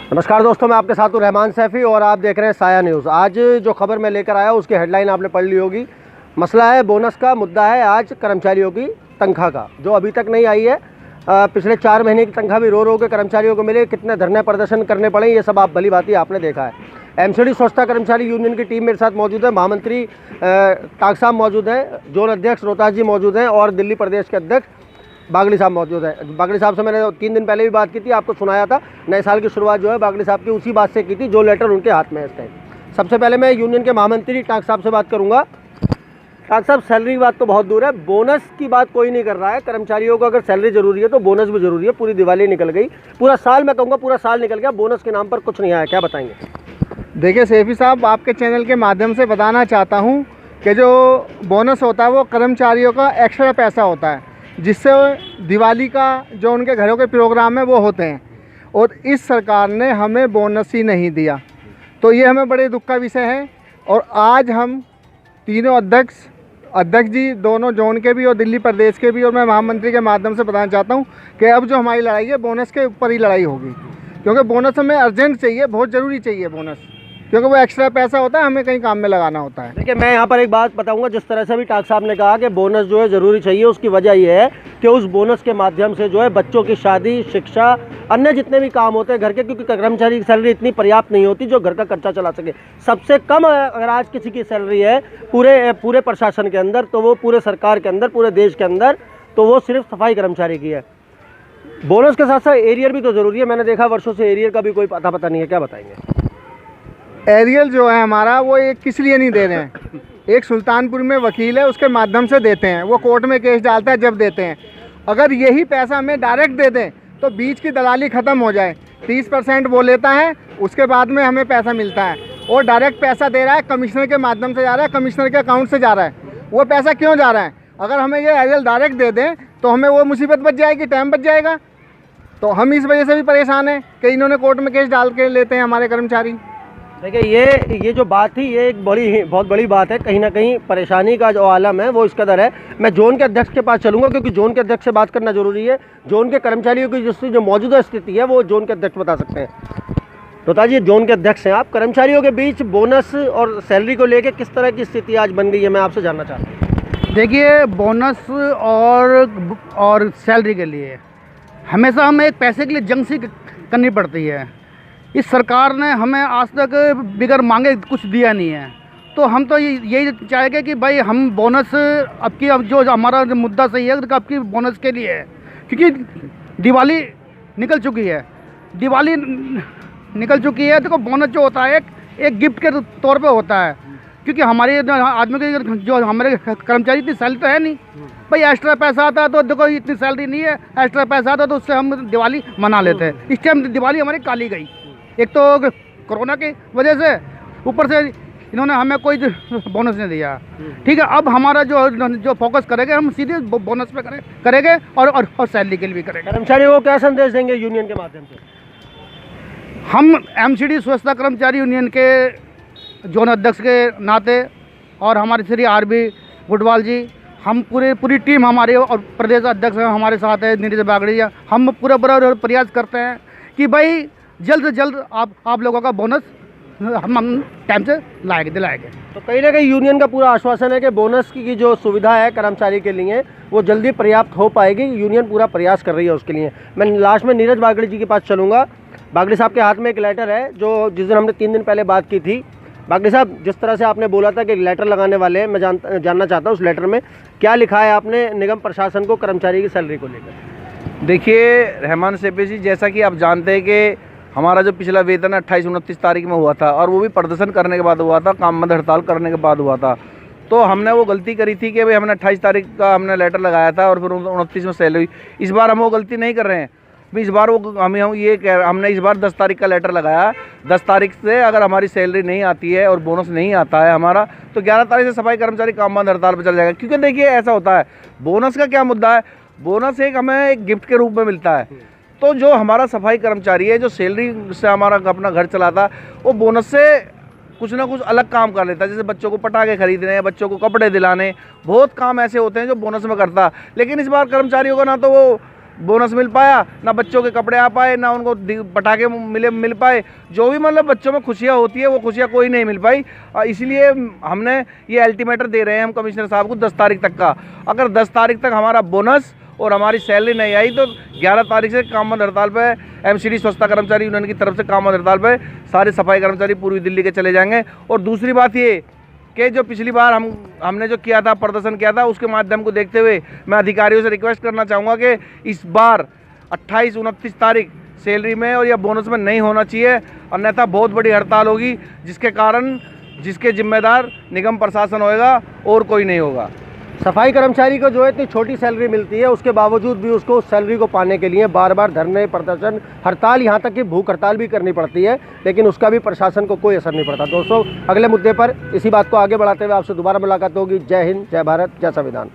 नमस्कार दोस्तों, मैं आपके साथ हूँ रहमान सैफ़ी और आप देख रहे हैं साया न्यूज़। आज जो खबर मैं लेकर आया उसकी हेडलाइन आपने पढ़ ली होगी। मसला है बोनस का, मुद्दा है आज कर्मचारियों की तनख्वाह का, जो अभी तक नहीं आई है। पिछले 4 महीने की तनख्वाह भी रो रो के कर्मचारियों को मिले, कितने धरने प्रदर्शन करने पड़े, ये सब आप भली भांति आपने देखा है। एमसीडी स्वच्छता कर्मचारी यूनियन की टीम मेरे साथ मौजूद है। महामंत्री ताक साहब मौजूद हैं, जोन अध्यक्ष रोहतास जी मौजूद हैं और दिल्ली प्रदेश के अध्यक्ष बागड़ी साहब मौजूद है। बागड़ी साहब से मैंने 3 दिन पहले भी बात की थी, आपको सुनाया था। नए साल की शुरुआत जो है बागड़ी साहब की उसी बात से की थी, जो लेटर उनके हाथ में है इस टाइम। सबसे पहले मैं यूनियन के महामंत्री टाक साहब से बात करूंगा। टाक साहब, सैलरी की बात तो बहुत दूर है, बोनस की बात कोई नहीं कर रहा है। कर्मचारियों को अगर सैलरी जरूरी है तो बोनस भी जरूरी है। पूरी दिवाली निकल गई, पूरा साल, मैं कहूँगा पूरा साल निकल गया, बोनस के नाम पर कुछ नहीं आया। क्या बताएंगे? देखिए सैफी साहब, आपके चैनल के माध्यम से बताना चाहता हूं कि जो बोनस होता है वो कर्मचारियों का एक्स्ट्रा पैसा होता है, जिससे दिवाली का जो उनके घरों के प्रोग्राम है वो होते हैं, और इस सरकार ने हमें बोनस ही नहीं दिया। तो ये हमें बड़े दुख का विषय है। और आज हम तीनों अध्यक्ष जी, दोनों जोन के भी और दिल्ली प्रदेश के भी, और मैं महामंत्री के माध्यम से बताना चाहता हूँ कि अब जो हमारी लड़ाई है बोनस के ऊपर ही लड़ाई होगी, क्योंकि बोनस हमें अर्जेंट चाहिए, बहुत ज़रूरी चाहिए बोनस, क्योंकि वो एक्स्ट्रा पैसा होता है, हमें कहीं काम में लगाना होता है। देखिए, मैं यहाँ पर एक बात बताऊंगा। जिस तरह से भी टाक साहब ने कहा कि बोनस जो है ज़रूरी चाहिए, उसकी वजह ये है कि उस बोनस के माध्यम से जो है बच्चों की शादी, शिक्षा, अन्य जितने भी काम होते हैं घर के, क्योंकि कर्मचारी की सैलरी इतनी पर्याप्त नहीं होती जो घर का खर्चा चला सके। सबसे कम अगर आज किसी की सैलरी है पूरे प्रशासन के अंदर, तो वो पूरे सरकार के अंदर, पूरे देश के अंदर, तो वो सिर्फ सफाई कर्मचारी की है। बोनस के साथ साथ एरियर भी तो ज़रूरी है। मैंने देखा वर्षों से एरियर का भी कोई पता नहीं है। क्या बताएंगे? एरियल जो है हमारा, वो एक किस लिए नहीं दे रहे हैं। एक सुल्तानपुर में वकील है, उसके माध्यम से देते हैं, वो कोर्ट में केस डालता है जब देते हैं। अगर यही पैसा हमें डायरेक्ट दे दें तो बीच की दलाली ख़त्म हो जाए। 30% वो लेता है, उसके बाद में हमें पैसा मिलता है, और डायरेक्ट पैसा दे रहा है, कमिश्नर के माध्यम से जा रहा है, कमिश्नर के अकाउंट से जा रहा है। वो पैसा क्यों जा रहा है? अगर हमें ये एरियल डायरेक्ट दे दें तो हमें वो मुसीबत बच जाएगी, टाइम बच जाएगा। तो हम इस वजह से भी परेशान हैं कि इन्होंने कोर्ट में केस डाल के लेते हैं हमारे कर्मचारी। देखिए, ये जो बात थी, ये एक बहुत बड़ी बात है। कहीं ना कहीं परेशानी का जो आलम है वो इस कदर है। मैं जोन के अध्यक्ष के पास चलूंगा, क्योंकि जोन के अध्यक्ष से बात करना जरूरी है। जोन के कर्मचारियों की जो मौजूदा स्थिति है वो जोन के अध्यक्ष बता सकते हैं। रोहतास जी, जोन के अध्यक्ष हैं आप। कर्मचारियों के बीच बोनस और सैलरी को लेकर किस तरह की स्थिति आज बन गई है, मैं आपसे जानना चाहता हूँ। देखिए, बोनस और सैलरी के लिए हमेशा हमें एक पैसे के लिए जंग सी करनी पड़ती है। इस सरकार ने हमें आज तक बिगर मांगे कुछ दिया नहीं है, तो हम तो यही चाहेंगे कि भाई हम बोनस अब जो हमारा जो मुद्दा सही है अब की बोनस के लिए है, क्योंकि दिवाली निकल चुकी है। देखो, बोनस जो होता है एक गिफ्ट के तौर पे होता है, क्योंकि हमारे आदमी के जो हमारे कर्मचारी इतनी सैलरी तो है नहीं। भाई एक्स्ट्रा पैसा आता है तो देखो, इतनी सैलरी नहीं है, एक्स्ट्रा पैसा आता है तो उससे हम दिवाली मना लेते हैं। इस टाइम दिवाली हमारी काली गई, एक तो कोरोना की वजह से, ऊपर से इन्होंने हमें कोई बोनस नहीं दिया। ठीक है, अब हमारा जो फोकस करेंगे हम सीधे बोनस पे करेंगे और सैलरी के लिए भी करेंगे। कर्मचारियों को क्या संदेश देंगे यूनियन के माध्यम से? हम एमसीडी स्वच्छता कर्मचारी यूनियन के जोन अध्यक्ष के नाते, और हमारे श्री आरबी गुडवाल जी, हम पूरी टीम हमारे, और प्रदेश अध्यक्ष हमारे साथ है नीरज बागड़ी, हम पूरा प्रयास करते हैं कि भाई जल्द से जल्द आप लोगों का बोनस हम टाइम से दिलाएंगे। तो कहीं ना कहीं यूनियन का पूरा आश्वासन है कि बोनस की जो सुविधा है कर्मचारी के लिए वो जल्दी पर्याप्त हो पाएगी। यूनियन पूरा प्रयास कर रही है उसके लिए। मैं लास्ट में नीरज बागड़ी जी के पास चलूँगा। बागड़ी साहब के हाथ में एक लेटर है, जो जिस दिन हमने 3 दिन पहले बात की थी। बागड़ी साहब, जिस तरह से आपने बोला था कि लेटर लगाने वाले हैं, मैं जानना चाहता हूँ उस लेटर में क्या लिखा है आपने निगम प्रशासन को कर्मचारी की सैलरी को लेकर? देखिए रहमान सैफी जी, जैसा कि आप जानते हैं कि हमारा जो पिछला वेतन 28-29 तारीख में हुआ था, और वो भी प्रदर्शन करने के बाद हुआ था, काम बंद हड़ताल करने के बाद हुआ था। तो हमने वो गलती करी थी कि भाई हमने 28 तारीख का हमने लेटर लगाया था और फिर 29 में सैलरी। इस बार हम वो गलती नहीं कर रहे हैं। इस बार हमने इस बार 10 तारीख का लेटर लगाया। 10 तारीख से अगर हमारी सैलरी नहीं आती है और बोनस नहीं आता है हमारा, तो 11 तारीख से सफाई कर्मचारी काम बंद हड़ताल पर चल जाएगा। क्योंकि देखिए ऐसा होता है, बोनस का क्या मुद्दा है, बोनस हमें एक गिफ्ट के रूप में मिलता है। तो जो हमारा सफाई कर्मचारी है, जो सैलरी से हमारा अपना घर चलाता, वो बोनस से कुछ ना कुछ अलग काम कर लेता है। जैसे बच्चों को पटाखे खरीदने, बच्चों को कपड़े दिलाने, बहुत काम ऐसे होते हैं जो बोनस में करता। लेकिन इस बार कर्मचारियों को ना तो वो बोनस मिल पाया, ना बच्चों के कपड़े आ पाए, ना उनको पटाखे मिल पाए। जो भी मतलब बच्चों में खुशियाँ होती है वो खुशियाँ कोई नहीं मिल पाई। इसलिए हमने ये अल्टीमेटम दे रहे हैं हम कमिश्नर साहब को 10 तारीख तक का। अगर 10 तारीख तक हमारा बोनस और हमारी सैलरी नहीं आई तो 11 तारीख से काम बंद हड़ताल पे एमसीडी स्वच्छता कर्मचारी यूनियन की तरफ से काम बंद हड़ताल पे सारे सफाई कर्मचारी पूर्वी दिल्ली के चले जाएंगे। और दूसरी बात ये कि जो पिछली बार हमने जो किया था, प्रदर्शन किया था, उसके माध्यम को देखते हुए मैं अधिकारियों से रिक्वेस्ट करना चाहूँगा कि इस बार 28-29 तारीख सैलरी में और या बोनस में नहीं होना चाहिए, अन्यथा बहुत बड़ी हड़ताल होगी जिसके कारण जिसके जिम्मेदार निगम प्रशासन होएगा और कोई नहीं होगा। सफाई कर्मचारी को जो है इतनी छोटी सैलरी मिलती है, उसके बावजूद भी उसको उस सैलरी को पाने के लिए बार बार धरने, प्रदर्शन, हड़ताल, यहाँ तक कि भूख हड़ताल भी करनी पड़ती है, लेकिन उसका भी प्रशासन को कोई असर नहीं पड़ता। दोस्तों, अगले मुद्दे पर इसी बात को आगे बढ़ाते हुए आपसे दोबारा मुलाकात होगी। जय हिंद, जय भारत, जय संविधान।